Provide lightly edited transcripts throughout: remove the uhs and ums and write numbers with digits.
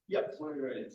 Yep, whenever you're ready.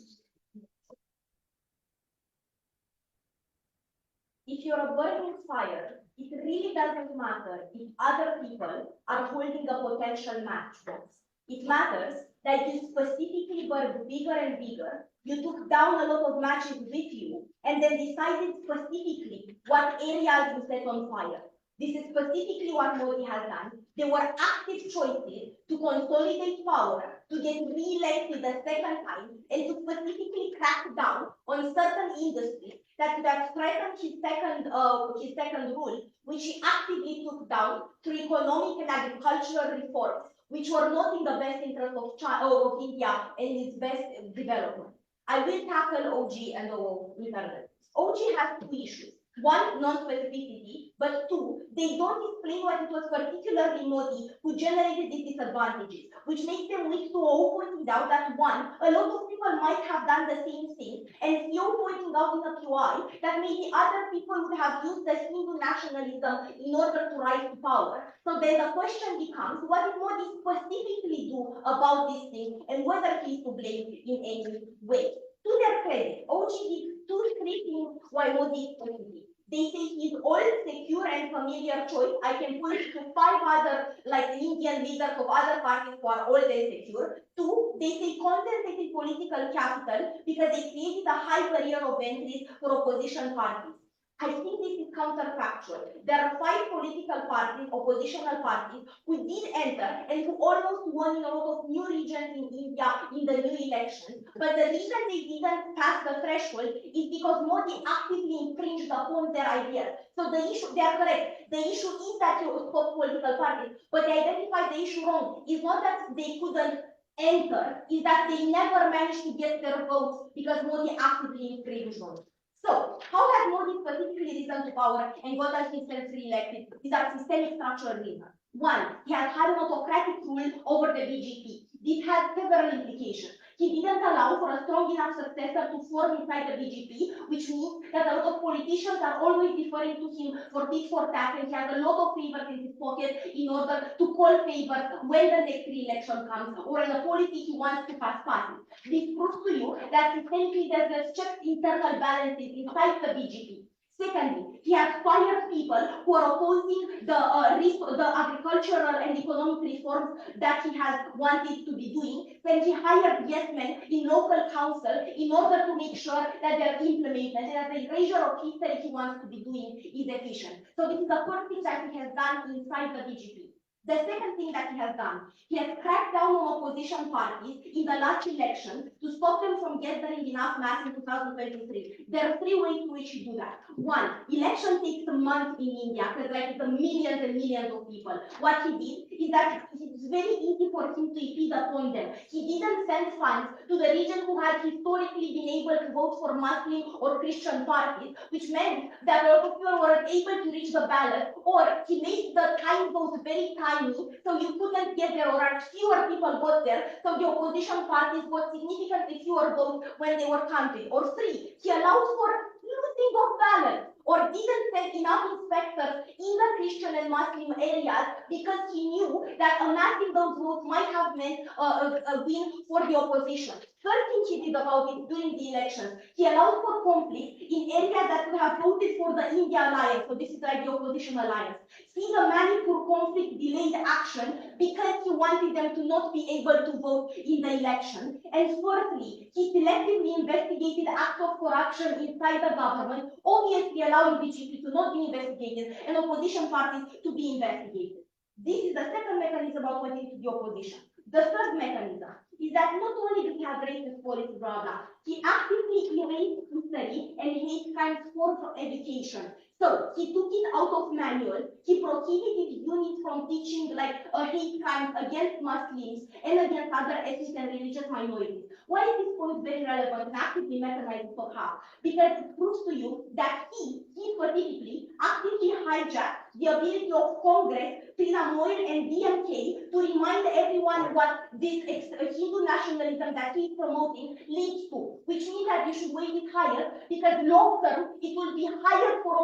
If you're a burning fire, it really doesn't matter if other people are holding a potential matchbox. It matters that you specifically burned bigger and bigger, you took down a lot of matches with you, and then decided specifically what areas you set on fire. This is specifically what Modi has done. There were active choices to consolidate power, to get re-elected a second time, and to specifically crack down on certain industries that threatened his second rule, which he actively took down through economic and agricultural reforms, which were not in the best interest of India and its best development. I will tackle OG and OO in parallel. OG has two issues. One, non-specificity, but two, they don't explain why it was particularly Modi who generated these disadvantages, which makes them weak to all, pointing out that one, a lot of people might have done the same thing, and CEO pointing out in a QI that maybe other people would have used the Hindu nationalism in order to rise to power. So then the question becomes, what did Modi specifically do about this thing, and whether he is to blame in any way? To their credit, OG did three things why Modi is specific. They say he's old, secure, and familiar choice. I can point to 5 other, like Indian leaders of other parties who are old and secure. 2, they say concentrated political capital because they created a high barrier of entry for opposition parties. I think this is counterfactual. There are 5 political parties, oppositional parties, who did enter and who almost won in a lot of new regions in India in the new elections. But the reason they didn't pass the threshold is because Modi actively infringed upon their ideas. So the issue, they are correct. The issue is that you stop political parties, but they identified the issue wrong. It's not that they couldn't enter, is that they never managed to get their votes because Modi actively infringed on it. So, how has Modi specifically risen to power and gotten himself re-elected? These are systemic structural reasons. 1, he has had an autocratic rule over the BJP. This has several implications. He didn't allow for a strong enough successor to form inside the BJP, which means that a lot of politicians are always deferring to him for tit for tat, and he has a lot of favors in his pocket in order to call favors when the next re-election comes, or in a policy he wants to pass parties. This proves to you that systemically there's checked internal balances inside the BJP. Secondly, he has fired people who are opposing the agricultural and economic reforms that he has wanted to be doing. Then he hired yes men in local council in order to make sure that they're implemented and that the erasure of history he wants to be doing is efficient. So this is the first thing that he has done inside the BJP. The second thing that he has done, he has cracked down on opposition parties in the last election to stop them from gathering enough mass in 2023. There are 3 ways in which he do that. 1, election takes a month in India because like the millions and millions of people. What he did is that it's very easy for him to impede upon them. He didn't send funds to the region who had historically been able to vote for Muslim or Christian parties, which meant that a lot of people were able to reach the ballot, or he made the time votes very tiny, so you couldn't get there, or fewer people got there, so the opposition parties got significantly fewer votes when they were counted. Or 3, he allowed for losing of ballots, or didn't send enough inspectors in the Christian and Muslim areas because he knew that amassing those votes might have meant a win for the opposition. Third thing he did about it during the elections, he allowed for conflict in areas that would have voted for the India alliance, so this is like the opposition alliance. See the Manipur conflict delayed action because he wanted them to not be able to vote in the election. And fourthly, he selectively investigated acts of corruption inside the government, obviously allowing BJP to not be investigated and opposition parties to be investigated. This is the second mechanism opposing to the opposition. The third mechanism is that not only does he have racist policy, blah, blah, he actively erased history and hate crimes for education. So he took it out of manual. He prohibited units from teaching like hate crimes against Muslims and against other ethnic and religious minorities. Why is this point very relevant and actively mechanized for her? Because it proves to you that he specifically actively hijacked the ability of Congress, Trinamoil and DMK to remind everyone what this Hindu nationalism that he is promoting leads to, which means that you should weight it higher because long term it will be harder for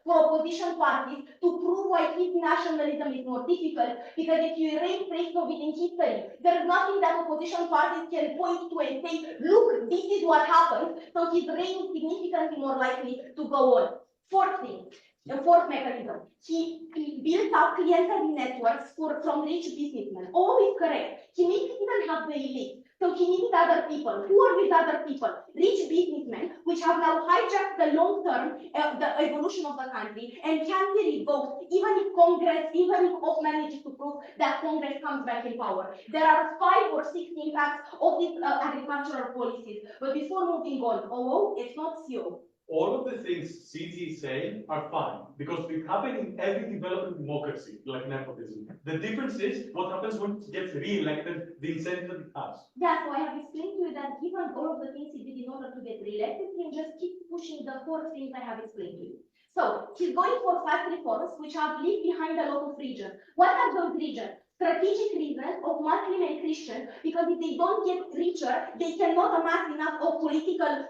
opposition parties to prove why his nationalism is more difficult. Because if you erase trace of it in history, there is nothing that opposition parties can point to and say, look, this is what happened, so his reign is significantly more likely to go on. Fourth thing, the fourth mechanism, he built up clientele networks from rich businessmen. Always correct. He maybe didn't have the elite, so he needed other people. Who are these other people? Rich businessmen, which have now hijacked the long-term, the evolution of the country, and can be revoked even if Off manages to prove that Congress comes back in power. There are 5 or 6 impacts of these agricultural policies. But before moving on, it's not CEO. All of the things CZ is saying are fine because it happens in every developing democracy, like nepotism. The difference is what happens when it gets re-elected, the incentive that it has. Yeah, so I have explained to you that given all of the things he did in order to get re-elected, he can just keep pushing the 4 things I have explained to you. So he's going for 5 reforms which have left behind a lot of regions. What are those regions? Strategic reasons of Muslim and Christian, because if they don't get richer, they cannot amass enough of political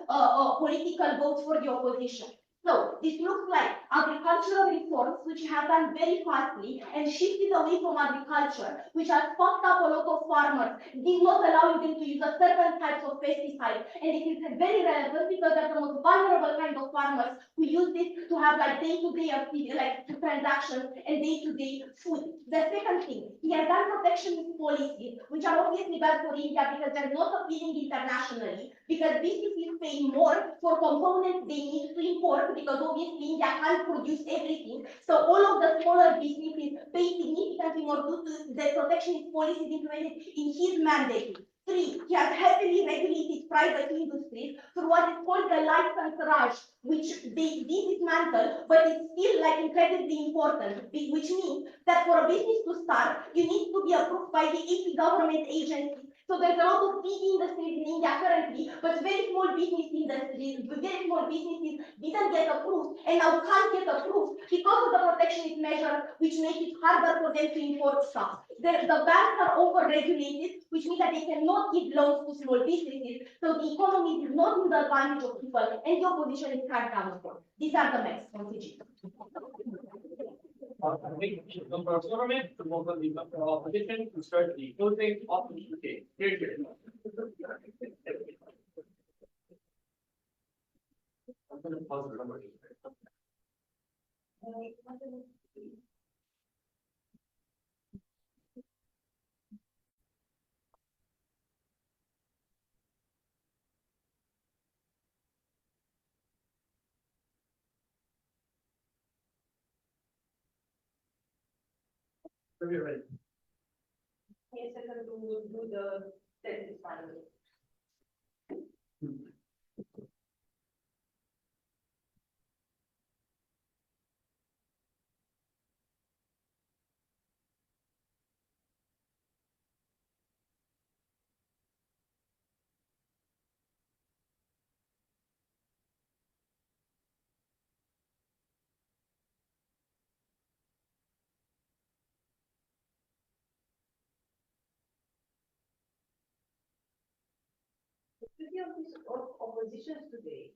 votes for the opposition. So this looks like agricultural reforms, which have done very fastly and shifted away from agriculture, which has fucked up a lot of farmers, did not allowing them to use a certain types of pesticides. And it is very relevant because they're the most vulnerable kind of farmers who use this to have like day-to-day transactions and day-to-day food. The second thing, he has done protectionist policies, which are obviously bad for India because they're not appealing internationally, because businesses pay more for components they need to import because obviously India can't produce everything. So all of the smaller businesses pay significantly more due to the protectionist policies implemented in his mandate. 3, he has heavily regulated private industries through what is called the license rush, which they dismantle, but it's still like incredibly important, which means that for a business to start, you need to be approved by the 80 government agencies. So there's a lot of big industries in India currently, but very small businesses didn't get approved and now can't get approved because of the protectionist measures, which make it harder for them to import stuff. The banks are over-regulated, which means that they cannot give loans to small businesses, so the economy is not in the advantage of people, and the opposition is cracked down upon. These are the max on Fiji. I think we should come for government to welcome the opposition to start the closing of the case. Here. I'm going to pause the number. We're ready. Yes, I can do the text finally. The beauty of these oppositions today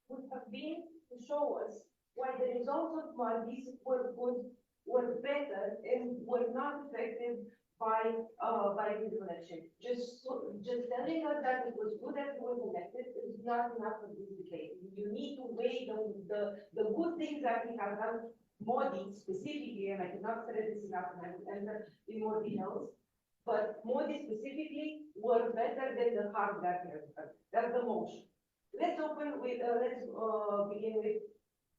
would have been to show us why the results of Maldives were good, were better, and were not affected by this election. Just telling us that it was good that it was elected is not enough for this debate. You need to weigh the good things that we have done, Modi specifically, and I cannot say this enough, and I will enter in more details. But Modi specifically were better than the harm that we have done. That's the motion. Let's begin with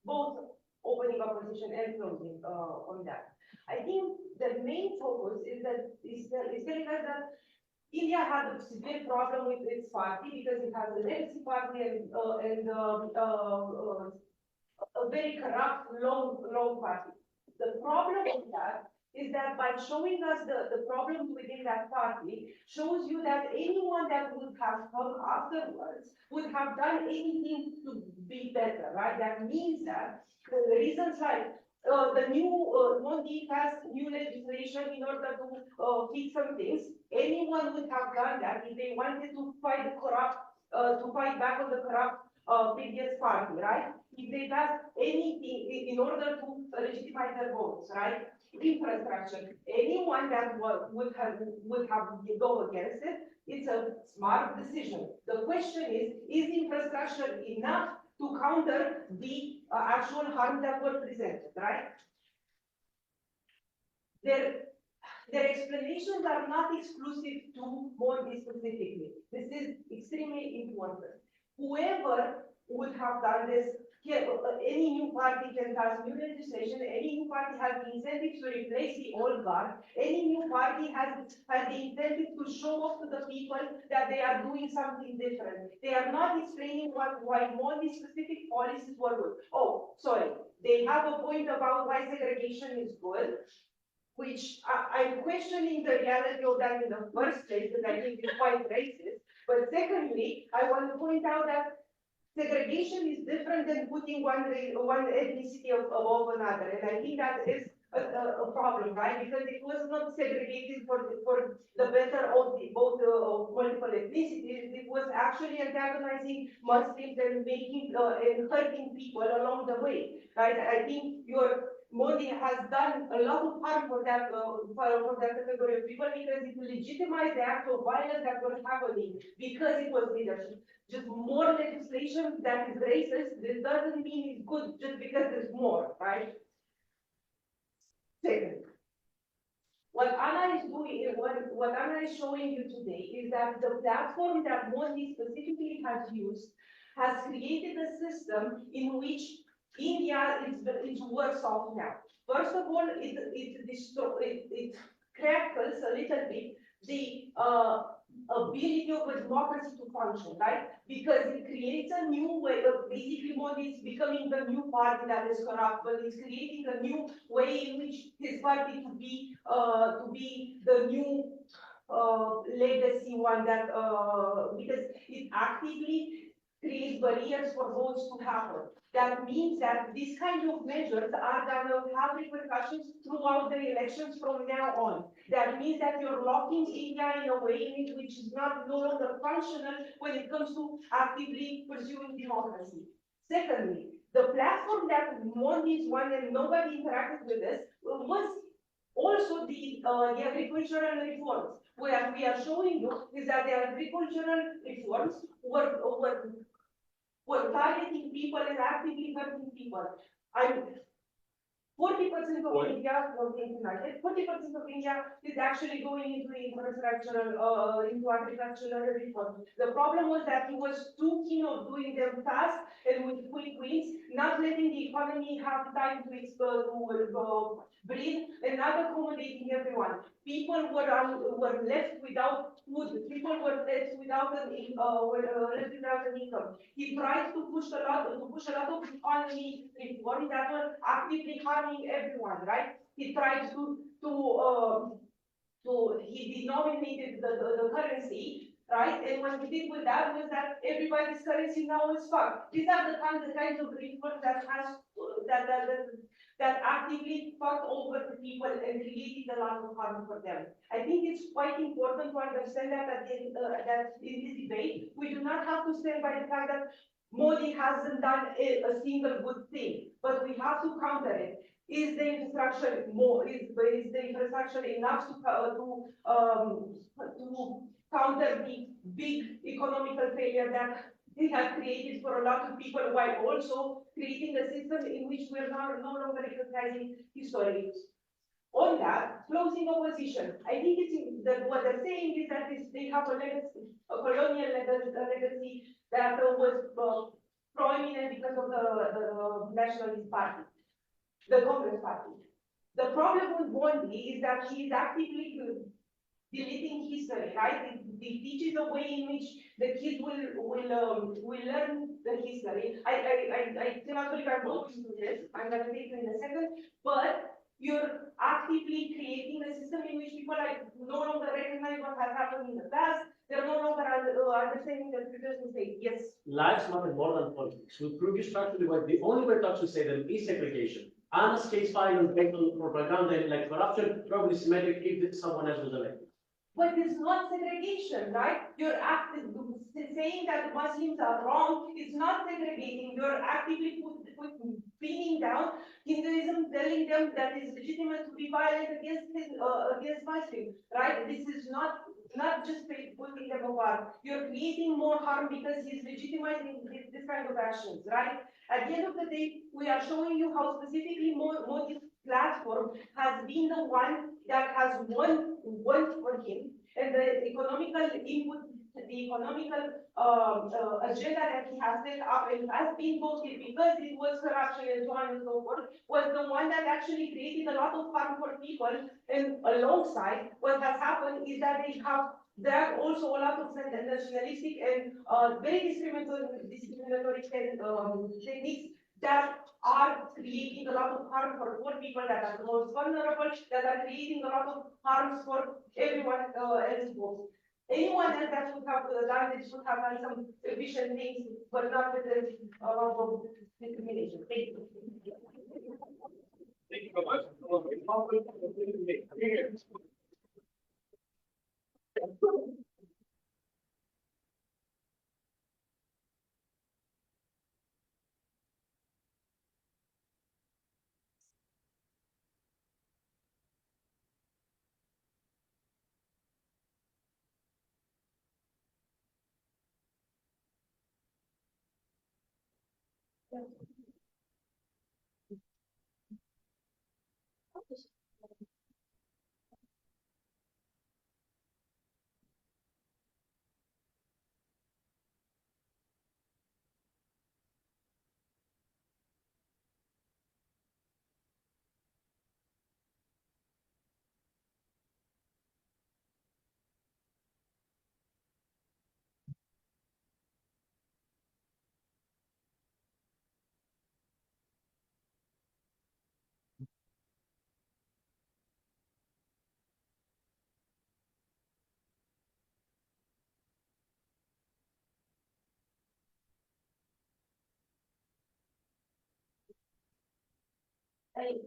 both opening opposition and closing on that. I think the main focus is telling us that India had a severe problem with its party because it has a legacy party and a very corrupt, long party. The problem with that is that by showing us the problems within that party, shows you that anyone that would have come afterwards would have done anything to be better, right? That means that the reasons like the new Modi passed new legislation in order to fix some things. Anyone would have done that if they wanted to fight the corrupt, to fight back on the corrupt previous party, right? If they pass anything in order to legitimize their votes, right? Infrastructure. Anyone that would have go against it, it's a smart decision. The question is infrastructure enough to counter the actual harm that were presented, right? Their explanations are not exclusive to Modi specifically. This is extremely important. Whoever would have done this, any new party can pass new legislation, any new party has the incentive to replace the old guard, any new party has the incentive to show off to the people that they are doing something different. They are not explaining why Modi specific policies were good. Oh, sorry, they have a point about why segregation is good, which I'm questioning the reality of that in the first place, because I think it's quite racist. But secondly, I want to point out that segregation is different than putting one ethnicity above another. And I think that is a problem, right? Because it was not segregated for the better of both multiple ethnicities. It was actually antagonizing Muslims and making and hurting people along the way, right? I think Modi has done a lot of harm for that category of people because it legitimized the act of violence that was happening because it was leadership. Just more legislation that is racist, this doesn't mean it's good just because there's more, right? Second, what Anna is doing, what Anna is showing you today is that the platform that Modi specifically has used has created a system in which India is worse off now. First of all, it crackles a little bit the ability of a democracy to function, right? Because it creates a new way of basically Modi is becoming the new party that is corrupt, but it's creating a new way in which his party to be the new legacy one that because it actively creates barriers for votes to happen. That means that these kind of measures are going to have repercussions throughout the elections from now on. That means that you're locking India in a way in which is no longer functional when it comes to actively pursuing democracy. Secondly, the platform that Modi's won and nobody interacted with this was also the agricultural reforms. Where we are showing you is that the agricultural reforms were targeting people and actively hurting people. 40% of India, 40% of India is actually going into infrastructural, into agricultural reform. The problem was that he was too keen of doing them fast and with quick wins, not letting the economy have time to breathe and not accommodating everyone. People were left without food. People were left without an income. He tried to push a lot of economy reform that were actively harming everyone, right? He tried he denominated the currency, right? And what he did with that was that everybody's currency now is fucked. These are the kinds of reforms that actively fucked over the people and created a lot of harm for them. I think it's quite important to understand that in this debate, we do not have to stand by the fact that Modi hasn't done a single good thing, but we have to counter it. Is the infrastructure enough to counter the big economical failure that it has created for a lot of people, while also creating a system in which we are no longer recognizing history? On that, closing opposition, I think what they're saying is that they have a legacy, a colonial legacy that was prominent because of the Nationalist Party, the Congress Party. The problem with Modi is that he is actively deleting history, right? It teaches a way in which the kids will learn the history. I cannot believe I'm going to do this. I'm gonna take you in a second, but you're actively creating a system in which people like no longer recognize what has happened in the past. They're no longer understanding the previous mistake. Yes. Lives matter more than politics. Will prove you structurally why the only way to say them is segregation. Anna's case file based on propaganda like corruption, probably symmetric if someone else was elected. But it's not segregation, right? You're saying that the Muslims are wrong. It's not segregating. You're actively pinning down Hinduism, telling them that it's legitimate to be violent against Muslims, right? This is not just putting them apart. You're creating more harm because he's legitimizing this kind of actions, right? At the end of the day, we are showing you how specifically Modi's platform has been the one that has won for him, and the economical input, the economical agenda that he has set up and has been voted because it was corruption and so on and so forth, was the one that actually created a lot of harm for people. And alongside, what has happened is that there are also a lot of nationalistic and very discriminatory techniques that are creating a lot of harm for poor people that are the most vulnerable, that are creating a lot of harms for everyone else involved. Anyone else that would have done it should have done some efficient things, but not with the discrimination. Thank you. Thank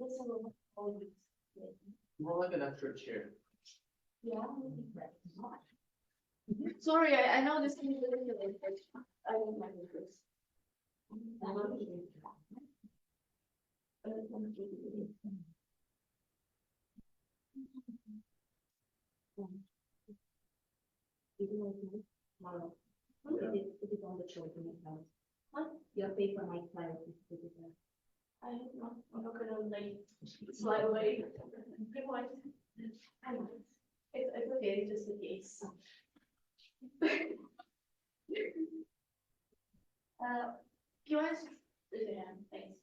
you so much. More like an extra chair. Yeah. Sorry, I know this can be ridiculous, but I need my focus. It is on the children account. What? Your paper might file it. I don't know. I'm not gonna like slide away. I know. It's okay, it's just a case. You want to raise your hand? Thanks.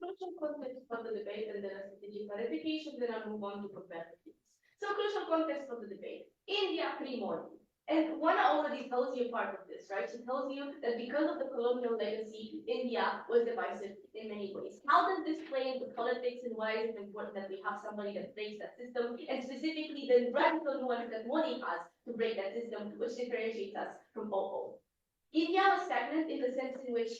Crucial context for the debate and then a strategic clarification, then I'll move on to competitiveness. So crucial context for the debate. India pre-Modi. And one already tells you part of this, right? She tells you that because of the colonial legacy, India was divisive in many ways. How does this play into politics, and why is it important that we have somebody that breaks that system, and specifically the radical nuance that Modi has to break that system, which differentiates us from all? India was stagnant in the sense in which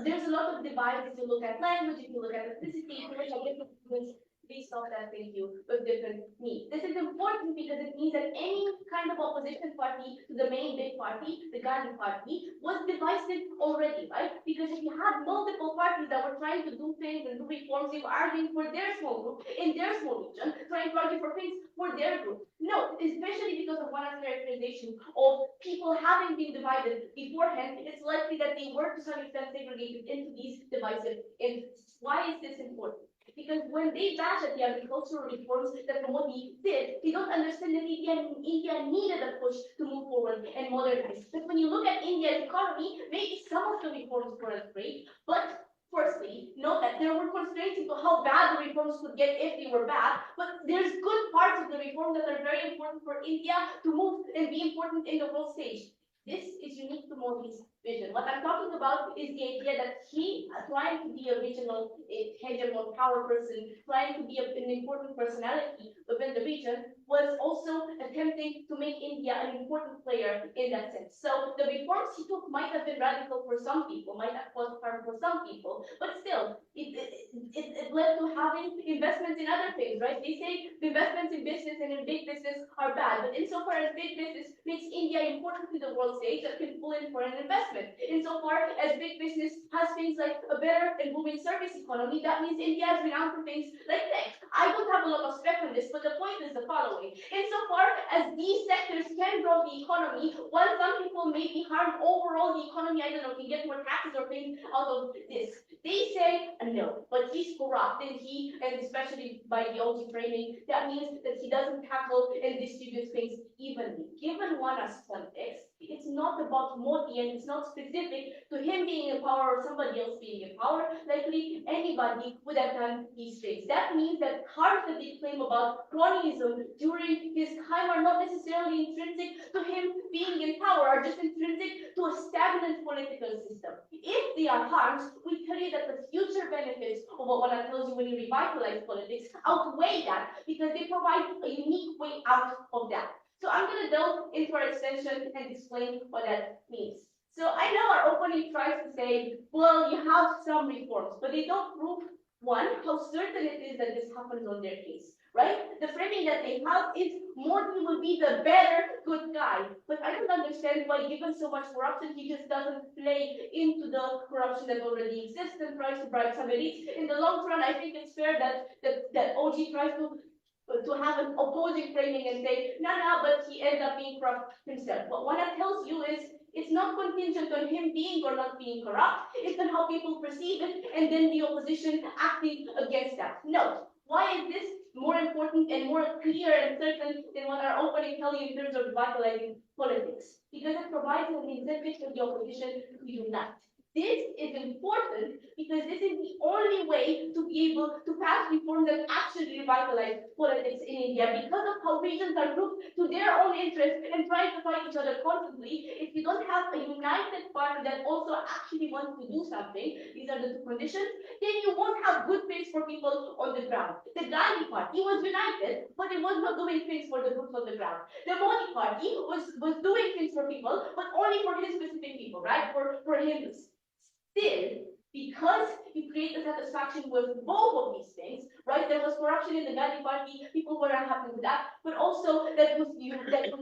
there's a lot of divides if you look at language, if you look at ethnicity, if you look at different. Please stop that, thank you, with different needs. This is important because it means that any kind of opposition party to the main big party, the Gandhi party, was divisive already, right? Because if you had multiple parties that were trying to do things and do reforms, they were arguing for their small group, in their small region, trying to argue for things for their group. No, especially because of one characterization of people having been divided beforehand, it's likely that they were to some extent segregated into these divisive entities. Why is this important? because when they bash at the agricultural reforms that Modi did, they don't understand that India needed a push to move forward and modernize. But when you look at India's economy, maybe some of the reforms weren't great, but firstly, note that there were constraints into how bad the reforms could get if they were bad, but there's good parts of the reform that are very important for India to move and be important in the world stage. This is unique to Modi's vision. What I'm talking about is the idea that he, trying to be a regional hegemon power person, trying to be an important personality within the region, was also attempting to make India an important player in that sense. So the reforms he took might have been radical for some people, might have caused harm for some people, but still, it led to having investments in other things, right? They say the investments in business and in big business are bad, but insofar as big business makes India important to the world stage, that can pull in foreign investment. Insofar as big business has things like a better and booming service economy, that means India is renowned for things like tech. I don't have a lot of spec on this, but the point is the following. Insofar as these sectors can grow the economy, while some people may be harmed overall, the economy, I don't know, can get more taxes or things out of this. They say, no, but he's corrupt, and especially by the OG framing, that means that he doesn't tackle and distribute things evenly. Given Wana's context, it's not about Modi, and it's not specific to him being in power or somebody else being in power. Likely anybody would have done these things. That means that harms that they claim about cronyism during his time are not necessarily intrinsic to him being in power, are just intrinsic to a stagnant political system. If they are harms, we tell you that the future benefits of what Wana tells you when you revitalize politics outweigh that, because they provide a unique way out of that. So I'm going to delve into our extension and explain what that means. So I know our opening tries to say, well, you have some reforms, but they don't prove, one, how certain it is that this happens on their case, right? The framing that they have is Modi will be the better good guy. But I don't understand why, given so much corruption, he just doesn't play into the corruption that already exists and tries to bribe some elites. In the long run, I think it's fair that OG tries to have an opposing framing and say, no, but he ends up being corrupt himself. But what that tells you is it's not contingent on him being or not being corrupt. It's on how people perceive it and then the opposition acting against that. No. Why is this more important and more clear and certain than what our opening tell you in terms of revitalizing politics? Because it provides an incentive for the opposition to unite. This is important because this is the only way to be able to pass reforms that actually revitalize politics in India, because of how regions are grouped to their own interests and trying to fight each other constantly. If you don't have a united party that also actually wants to do something, these are the two conditions, then you won't have good things for people on the ground. The Gandhi party was united, but it was not doing things for the groups on the ground. The Modi party was doing things for people, but only for his specific people, right? For him. Still, because you create a satisfaction with both of these things, right? There was corruption in the Gandhi party, people were not happy with that, but also that was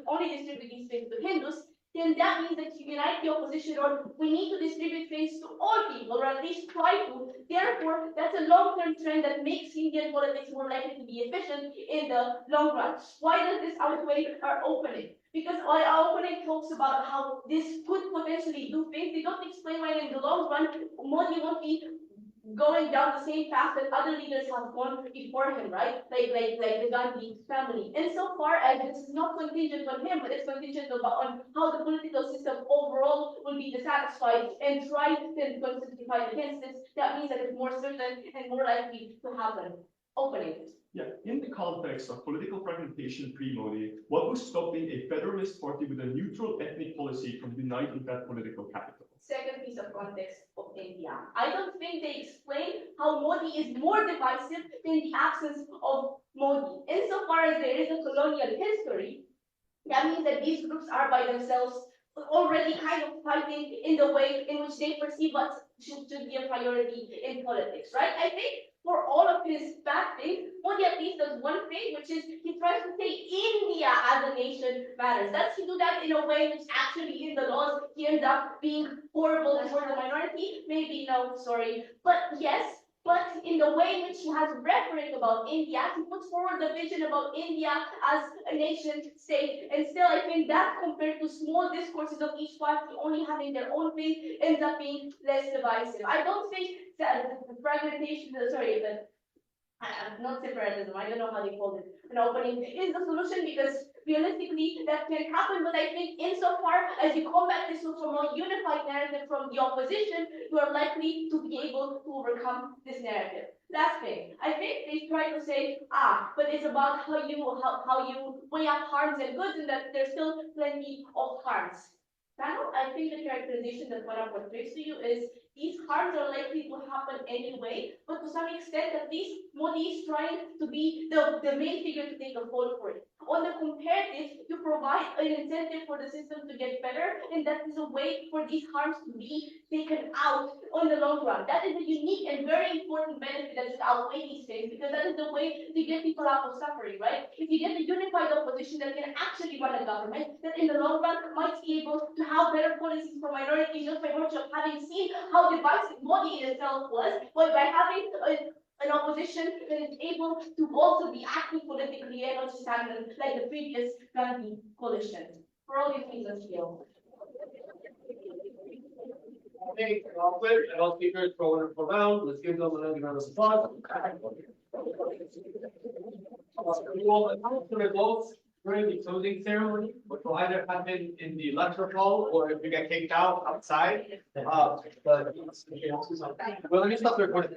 only distribute these things to Hindus, then that means that you unite the opposition, or we need to distribute things to all people, or at least try to. Therefore, that's a long-term trend that makes Indian politics more likely to be efficient in the long run. Why does this outweigh our opening? Because our opening talks about how this could potentially do things. They don't explain why in the long run, Modi won't be going down the same path that other leaders have gone before him, right? Like the Gandhi family. Insofar as this is not contingent on him, but it's contingent on how the political system overall will be dissatisfied and try to fight against this, that means that it's more certain and more likely to happen. Opening. Yeah, in the context of political fragmentation pre-Modi, what was stopping a federalist party with a neutral ethnic policy from uniting that political capital? Second piece of context of India. I don't think they explain how Modi is more divisive in the absence of Modi. Insofar as there is a colonial history, that means that these groups are by themselves already kind of fighting in the way in which they perceive what should be a priority in politics, right? I think for all of his bad things, Modi at least does one thing, which is he tries to say India as a nation matters. Does he do that in a way which actually in the laws he ends up being horrible towards the minority? Maybe no, sorry. But yes, but in the way in which he has rhetoric about India, he puts forward the vision about India as a nation state. And still, I think that compared to small discourses of each party only having their own thing ends up being less divisive. I don't think that the fragmentation, not separatism, I don't know how they call it, an opening is the solution because realistically that can happen, but I think insofar as you combat this with a more unified narrative from the opposition, you are likely to be able to overcome this narrative. Last thing, I think they try to say, but it's about how you weigh up harms and goods and that there's still plenty of harms. Now, I think the characterization that Mara portrays to you is these harms are likely to happen anyway, but to some extent, at least Modi is trying to be the main figure to take the fall for it. On the comparative, you provide an incentive for the system to get better, and that is a way for these harms to be taken out on the long run. That is a unique and very important benefit that should outweigh these things, because that is the way to get people out of suffering, right? If you get a unified opposition that can actually run a government, that in the long run might be able to have better policies for minorities just by virtue of having seen how divisive Modi itself was, but by having an opposition that is able to also be active politically and not just stagnant like the previous Gandhi coalition. For all these reasons, Gil. Okay, I'll quit, and all speakers for a wonderful round. Let's give them another round of applause. We will announce the results during the closing ceremony, which will either happen in the lecture hall or if you get kicked out outside. Well, let me stop the recording.